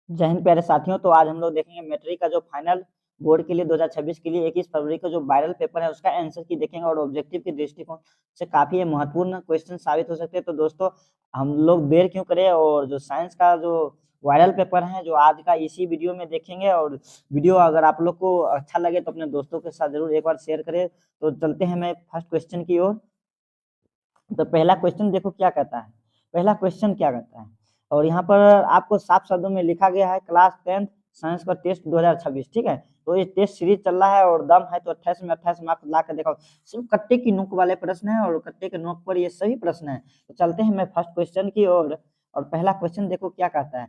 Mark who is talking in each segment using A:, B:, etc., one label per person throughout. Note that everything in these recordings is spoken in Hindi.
A: जय हिंद प्यारे साथियों। तो आज हम लोग देखेंगे मैट्रिक का जो फाइनल बोर्ड के लिए 2026 के लिए 21 फरवरी को जो वायरल पेपर है उसका आंसर की देखेंगे और ऑब्जेक्टिव के दृष्टिकोण से काफी ये महत्वपूर्ण क्वेश्चन साबित हो सकते हैं। तो दोस्तों हम लोग देर क्यों करें और जो साइंस का जो वायरल पेपर है जो आज का इसी वीडियो में देखेंगे। और वीडियो अगर आप लोग को अच्छा लगे तो अपने दोस्तों के साथ जरूर एक बार शेयर करें। तो चलते हैं मैं फर्स्ट क्वेश्चन की ओर। तो पहला क्वेश्चन देखो क्या कहता है। पहला क्वेश्चन क्या कहता है और यहाँ पर आपको साफ शब्दों में लिखा गया है क्लास 10th साइंस का टेस्ट 2026। ठीक है, तो ये टेस्ट सीरीज चल रहा है और दम है तो 28 में 28 मार्क्स ला कर देखो। सिर्फ कट्टे की नोक वाले प्रश्न है और कट्टे के नोक पर ये सभी प्रश्न है। तो चलते हैं मैं फर्स्ट क्वेश्चन की ओर। और पहला क्वेश्चन देखो क्या कहता है।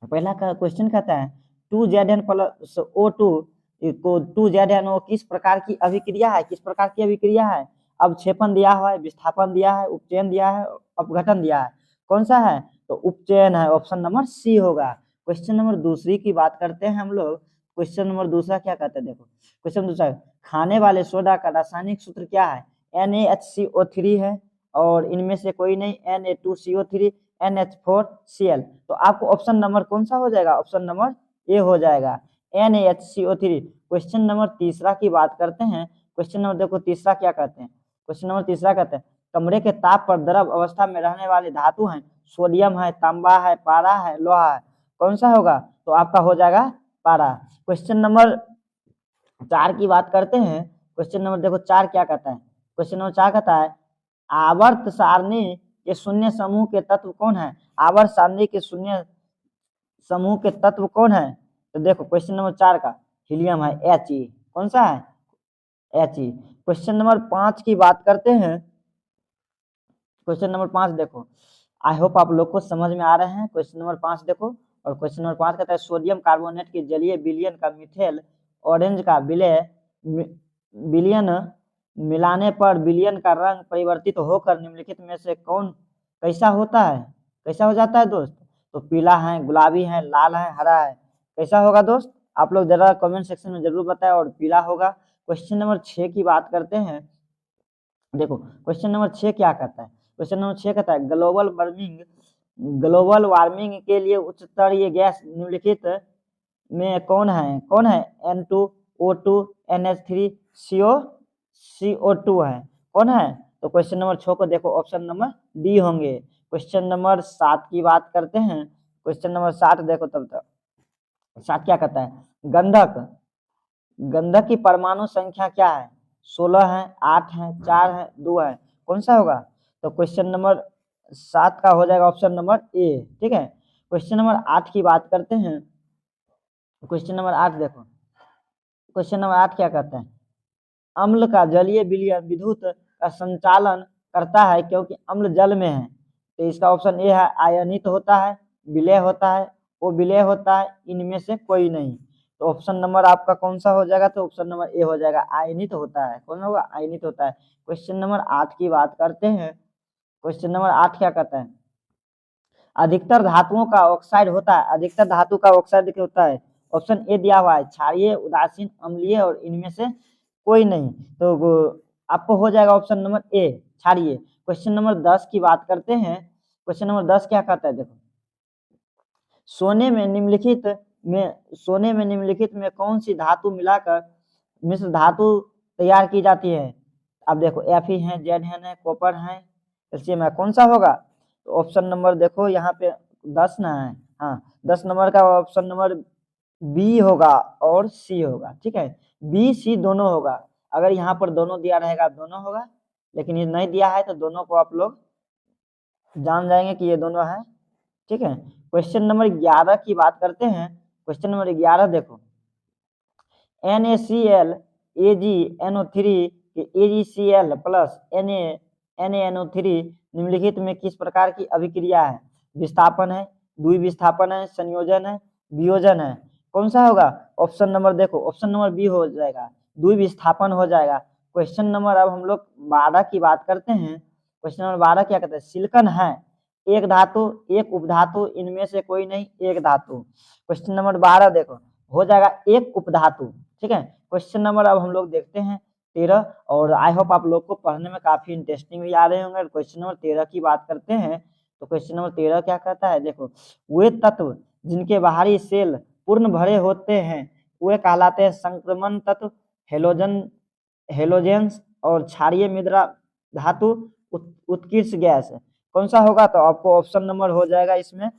A: पहला क्वेश्चन कहता है 2Zn प्लस O2 को 2ZnO किस प्रकार की अभिक्रिया है। किस प्रकार की अभिक्रिया है? अवक्षेपण दिया हुआ है, विस्थापन दिया है, उपचयन दिया है, अपघटन दिया है। कौन सा है? तो उपचयन है, ऑप्शन नंबर सी होगा। क्वेश्चन नंबर दूसरी की बात करते हैं हम लोग। क्वेश्चन नंबर दूसरा क्या कहते हैं देखो। क्वेश्चन दूसरा, खाने वाले सोडा का रासायनिक सूत्र क्या है? NaHCO3 है और इनमें से कोई नहीं, Na2CO3 NH4Cl। तो आपको ऑप्शन नंबर कौन सा हो जाएगा? ऑप्शन नंबर ए हो जाएगा, NaHCO3। क्वेश्चन नंबर तीसरा की बात करते हैं। क्वेश्चन नंबर देखो तीसरा क्या कहते हैं। क्वेश्चन नंबर तीसरा कहते हैं कमरे के ताप पर द्रव अवस्था में रहने वाले धातु हैं। सोडियम है, तांबा है, पारा है, लोहा है। कौन सा होगा? तो आपका हो जाएगा पारा। क्वेश्चन नंबर 4 की बात करते हैं। क्वेश्चन नंबर देखो 4 क्या कहता है। क्वेश्चन नंबर 4 कहता है आवर्त सारणी के शून्य समूह के तत्व कौन है? आवर्त सारणी के शून्य समूह के तत्व कौन है? तो देखो क्वेश्चन नंबर 4 का हीलियम है, He। कौन सा है? He। क्वेश्चन नंबर 5 की बात करते हैं। क्वेश्चन नंबर 5 देखो, आई होप आप लोग को समझ में आ रहे हैं। क्वेश्चन नंबर 5 देखो। और क्वेश्चन नंबर 5 कहता है सोडियम कार्बोनेट के जलीय विलयन का मिथेल ऑरेंज का विलयन मिलाने पर विलयन का रंग परिवर्तित होकर निम्नलिखित में से कौन कैसा होता है? कैसा हो जाता है दोस्त? तो पीला है, गुलाबी है, लाल है, हरा है। कैसा होगा दोस्त? आप लोग जरा कमेंट सेक्शन में जरूर बताएं। और पीला होगा। क्वेश्चन नंबर 6 की बात करते हैं। देखो क्वेश्चन नंबर 6 क्या कहता है। क्वेश्चन नंबर 6 कहता है ग्लोबल वार्मिंग के लिए उच्च स्तरीय गैस निम्नलिखित में कौन है? कौन है? N2, O2, NH3, CO2 है। कौन है? तो क्वेश्चन नंबर 6 को देखो ऑप्शन नंबर डी होंगे। क्वेश्चन नंबर 7 की बात करते हैं। क्वेश्चन नंबर 7 देखो तब तक 7 क्या कहता है गंधक गंधक की परमाणु संख्या क्या है? 16 है, 8 है, 4 है, 2 है। कौन सा होगा? तो क्वेश्चन नंबर 7 का हो जाएगा ऑप्शन नंबर ए। ठीक है, क्वेश्चन नंबर 8 की बात करते हैं। क्वेश्चन नंबर 8 देखो। क्वेश्चन नंबर 8 क्या कहता है अम्ल का जलीय विलयन विद्युत का संचालन करता है क्योंकि अम्ल जल में है। तो इसका ऑप्शन ए है आयनित होता है, विलय होता है, वो विलय होता है, इनमें से कोई नहीं। तो ऑप्शन नंबर आपका कौन सा हो जाएगा? तो ऑप्शन नंबर ए हो जाएगा, आयनित होता है। कौन होगा? आयनित होता है। क्वेश्चन नंबर 8 की बात करते हैं। क्वेश्चन नंबर 8 क्या कहता है अधिकतर धातुओं का ऑक्साइड होता है। अधिकतर धातु का ऑक्साइड क्या होता है? ऑप्शन ए दिया हुआ है क्षारीय, उदासीन, अम्लीय और इनमें से कोई नहीं। तो आपको हो जाएगा ऑप्शन नंबर ए क्षारीय। क्वेश्चन नंबर 10 की बात करते हैं। क्वेश्चन नंबर 10 क्या कहता है देखो सोने में निम्नलिखित में कौन सी धातु मिलाकर मिश्र धातु तैयार की जाती है? अब देखो Fe है, Zn है, कॉपर है, कैल्शियम है। कौन सा होगा? तो ऑप्शन नंबर देखो यहाँ पे 10 ना है। हाँ, 10 नंबर का ऑप्शन नंबर बी होगा और सी होगा। ठीक है, बी सी दोनों होगा। अगर यहाँ पर दोनों दिया रहेगा दोनों होगा, लेकिन ये नहीं दिया है तो दोनों को आप लोग जान जाएंगे कि ये दोनों है। ठीक है, क्वेश्चन नंबर 11 की बात करते हैं। क्वेश्चन नंबर 11 देखो NaCl AgNO3 AgCl plus NaNO3 निम्नलिखित में किस प्रकार की अभिक्रिया है? विस्थापन है, द्विविस्थापन है, संयोजन है, वियोजन है। कौन सा होगा? ऑप्शन नंबर देखो ऑप्शन नंबर बी हो जाएगा, द्विविस्थापन हो जाएगा। क्वेश्चन नंबर अब हम लोग 12 की बात करते हैं। क्वेश्चन नंबर 12 क्या कहते हैं सिलिकॉन है एक धातु, एक उपधातु, इनमें से कोई नहीं, एक धातु। क्वेश्चन नंबर 12 देखो हो जाएगा एक उपधातु। ठीक है, क्वेश्चन नंबर अब हम लोग देखते हैं 13। और आई होप आप लोग को पढ़ने में काफी इंटरेस्टिंग भी आ रहे होंगे। क्वेश्चन नंबर 13 की बात करते हैं। तो क्वेश्चन नंबर 13 क्या कहता है देखो वे तत्व जिनके बाहरी सेल पूर्ण भरे होते हैं वे कहलाते हैं संक्रमण तत्व, हेलोजेंस और क्षारीय मृदा धातु, उत्कृष्ट गैस। कौन सा होगा? तो आपको ऑप्शन नंबर हो जाएगा इसमें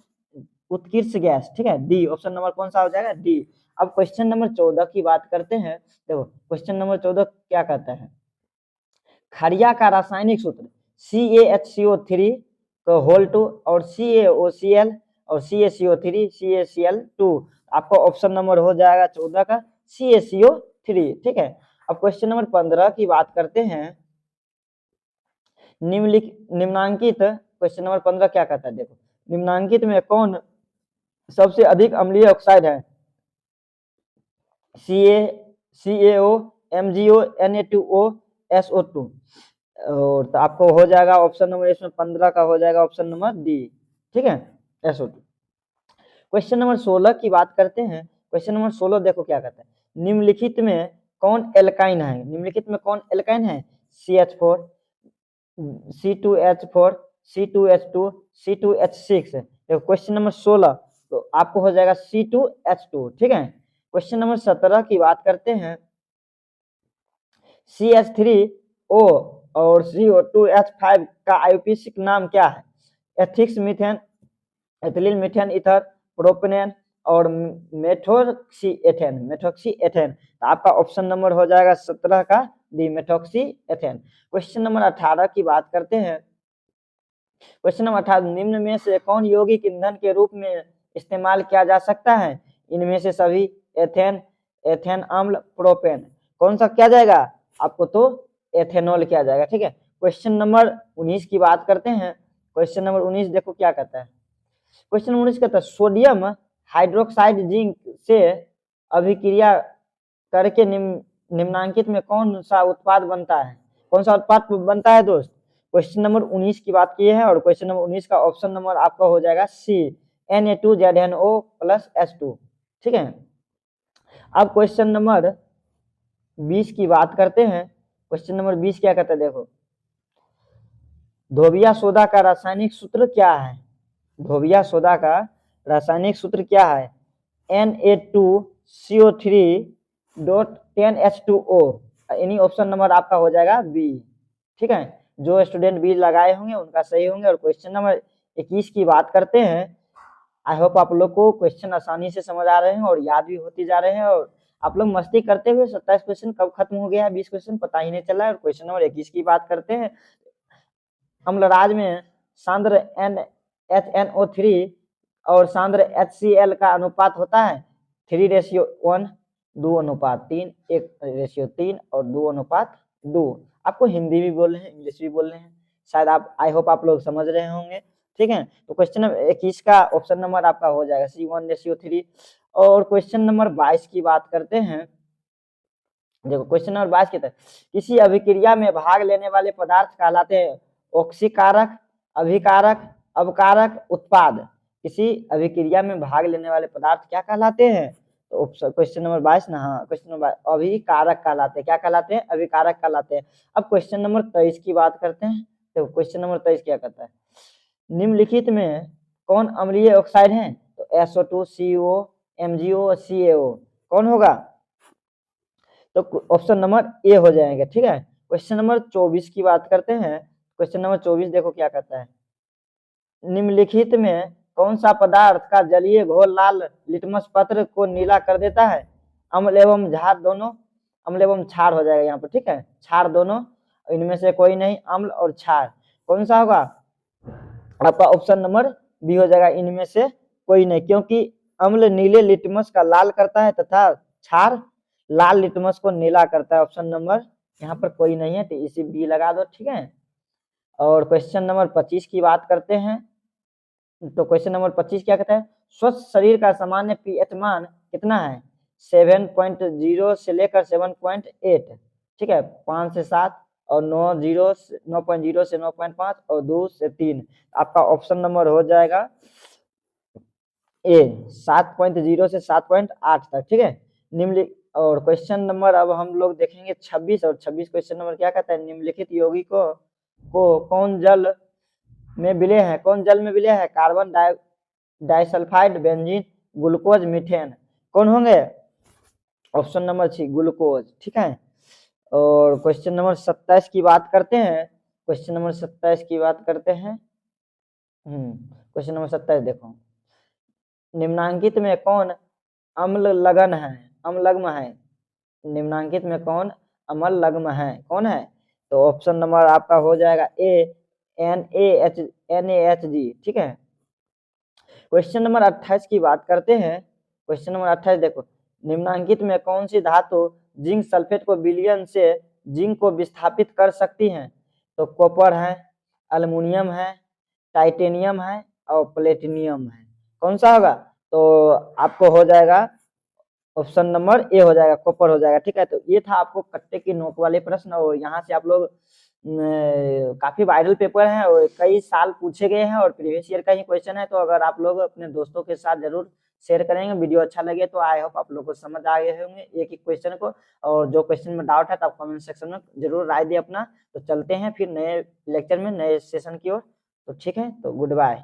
A: उत्कृष्ट गैस। ठीक है, डी ऑप्शन नंबर कौन सा हो जाएगा? डी। अब क्वेश्चन नंबर 14 की बात करते हैं। देखो क्वेश्चन नंबर 14 क्या कहता है? खड़िया का रासायनिक सूत्र CaHCO3 तो होल 2 और CaOCl और CaCO3 CaCl2। आपको ऑप्शन नंबर हो जाएगा 14 का CaCO3। ठीक है, अब क्वेश्चन नंबर 15 की बात करते हैं। निम्नांकित क्वेश्चन नंबर 15 क्या कहता है? देखो निम्नांकित में कौन सबसे अधिक अम्लीय ऑक्साइड है? CaO, MgO, Na2O, SO2। और तो आपको हो जाएगा ऑप्शन नंबर इसमें 15 का हो जाएगा ऑप्शन नंबर डी। ठीक है, SO2। क्वेश्चन नंबर 16 की बात करते हैं। क्वेश्चन नंबर 16 देखो क्या कहता है? निम्नलिखित में कौन एल्काइन है? निम्नलिखित में कौन एल्काइन है? CH4, C2H4, C2H2, C2H6। देखो क्वेश्चन नंबर 16 तो आपको हो जाएगा C2H2। ठीक है, क्वेश्चन नंबर 17 की बात करते हैं। CH3O और CO2H5 का आईयूपीएसी नाम क्या है? Ethoxy methane, ethylene methane ether, propanone और मेथोक्सी एथेन। तो आपका ऑप्शन नंबर हो जाएगा 17 का D, methoxy ethane. Question number 18 की बात करते हैं। क्वेश्चन नंबर 18, निम्न में से कौन यौगिक ईंधन के रूप में इस्तेमाल किया जा सकता है? इनमें से सभी, एथेन, एथेन अम्ल, प्रोपेन। कौन सा किया जाएगा? आपको तो एथेनॉल किया जाएगा। ठीक है, क्वेश्चन नंबर 19 की बात करते हैं। क्वेश्चन नंबर 19 देखो क्या कहता है? क्वेश्चन नंबर 19 कहता है सोडियम हाइड्रोक्साइड जिंक से अभिक्रिया करके निम्नांकित में कौन सा उत्पाद बनता है? कौन सा उत्पाद बनता है दोस्त? क्वेश्चन नंबर 19 की बात की है और क्वेश्चन नंबर 19 का ऑप्शन नंबर आपका हो जाएगा सी, Na2ZnO+H2। ठीक है, अब क्वेश्चन नंबर 20 की बात करते हैं। क्वेश्चन नंबर 20 क्या कहता है? देखो धोबिया सोडा का रासायनिक सूत्र क्या है? धोबिया सोडा का रासायनिक सूत्र क्या है? Na2CO3.10H2O। यानी ऑप्शन नंबर आपका हो जाएगा बी। ठीक है, जो स्टूडेंट बी लगाए होंगे उनका सही होंगे। और क्वेश्चन नंबर 21 की बात करते हैं। आई होप आप लोग को क्वेश्चन आसानी से समझ आ रहे हैं और याद भी होती जा रहे हैं। और आप लोग मस्ती करते हुए 27 क्वेश्चन कब खत्म हो गया है, 20 क्वेश्चन पता ही नहीं चला है। और क्वेश्चन नंबर 21 की बात करते हैं। अम्लराज में सांद्र HNO3 और सांद्र HCl का अनुपात होता है 3:1, 2:3, 1:3 और 2:2। आपको हिंदी भी बोल रहे हैं, इंग्लिश भी बोल रहे हैं, शायद आप आई होप आप लोग समझ रहे होंगे। ठीक है, तो क्वेश्चन नंबर 21 का ऑप्शन नंबर आपका हो जाएगा C1:3। और क्वेश्चन नंबर 22 की बात करते हैं। देखो क्वेश्चन नंबर 22 के तहत किसी अभिक्रिया में भाग लेने वाले पदार्थ कहलाते हैं ऑक्सीकारक, अभिकारक, अवकारक, उत्पाद। किसी अभिक्रिया में भाग लेने वाले पदार्थ क्या कहलाते हैं? तो क्वेश्चन नंबर 22 ना, हाँ क्वेश्चन नंबर अभिकारक कहलाते हैं। क्या कहलाते हैं? अभिकारक कहलाते हैं। अब क्वेश्चन नंबर 23 की बात करते हैं। तो क्वेश्चन नंबर 23 क्या कहता है? निम्नलिखित में कौन अम्लीय ऑक्साइड है? तो SO2, CO, MgO और CaO। कौन होगा? तो ऑप्शन नंबर ए हो जाएगा। ठीक है, क्वेश्चन नंबर 24 की बात करते हैं। क्वेश्चन नंबर 24 देखो क्या कहता है? निम्नलिखित में कौन सा पदार्थ का जलीय घोल लाल लिटमस पत्र को नीला कर देता है? अम्ल एवं क्षार दोनों, अम्ल एवं क्षार हो जाएगा यहाँ पर। ठीक है, क्षार दोनों, इनमें से कोई नहीं, अम्ल और क्षार। कौन सा होगा? आपका ऑप्शन नंबर बी हो जाएगा, इनमें से कोई नहीं, क्योंकि अम्ल नीले लिटमस का लाल करता है तथा क्षार लाल लिटमस को नीला करता है। ऑप्शन नंबर यहाँ पर कोई नहीं है, तो इसी बी लगा दो। ठीक है, और क्वेश्चन नंबर 25 की बात करते हैं। तो क्वेश्चन नंबर 25 क्या कहता है? स्वस्थ शरीर का सामान्य पीएच मान कितना है? 7.0 से लेकर 7.8। ठीक है, 5 से 7 और 9.0 से 9.5 और 2 से 3। आपका ऑप्शन नंबर हो जाएगा ए, 7.0 से 7.8 तक। ठीक है, निम्नलिखित। और क्वेश्चन नंबर अब हम लोग देखेंगे 26। और 26 क्वेश्चन नंबर क्या कहता है? निम्नलिखित यौगिक को कौन जल में विलय है? कौन जल में विलय है? Carbon disulphide, benzene, glucose, methane, कौन होंगे? ऑप्शन नंबर 6 ग्लूकोज, ठीक है। और क्वेश्चन नंबर 27 की बात करते हैं। क्वेश्चन नंबर 27 की बात करते हैं। क्वेश्चन नंबर 27 देखो, निम्नांकित में कौन अम्ललगन है, अम्लगम है? निम्नांकित में कौन अम्लगम है, कौन है? तो ऑप्शन नंबर आपका हो जाएगा ए, NaHG, ठीक है। क्वेश्चन नंबर 28 की बात करते हैं। क्वेश्चन नंबर 28 देखो, निम्नांकित में कौन सी धातु जिंक सल्फेट को विलयन से जिंक को विस्थापित कर सकती है? तो कॉपर है, एल्युमिनियम है, टाइटेनियम है और प्लेटिनियम है। कौन सा होगा? तो आपको हो जाएगा ऑप्शन नंबर ए हो जाएगा, कॉपर हो जाएगा, ठीक है। तो ये था आपको कट्टे की नोक वाले प्रश्न, और यहाँ से आप लोग काफी वायरल पेपर है और कई साल पूछे गए हैं और प्रीवियस ईयर का ही क्वेश्चन है। तो अगर आप लोग अपने दोस्तों के साथ जरूर शेयर करेंगे, वीडियो अच्छा लगे तो आई होप आप लोग को समझ आ गए होंगे एक एक क्वेश्चन को। और जो क्वेश्चन में डाउट है तो आप कमेंट सेक्शन में जरूर राय दे अपना। तो चलते हैं फिर नए लेक्चर में, नए सेशन की ओर। तो ठीक है, तो गुड बाय।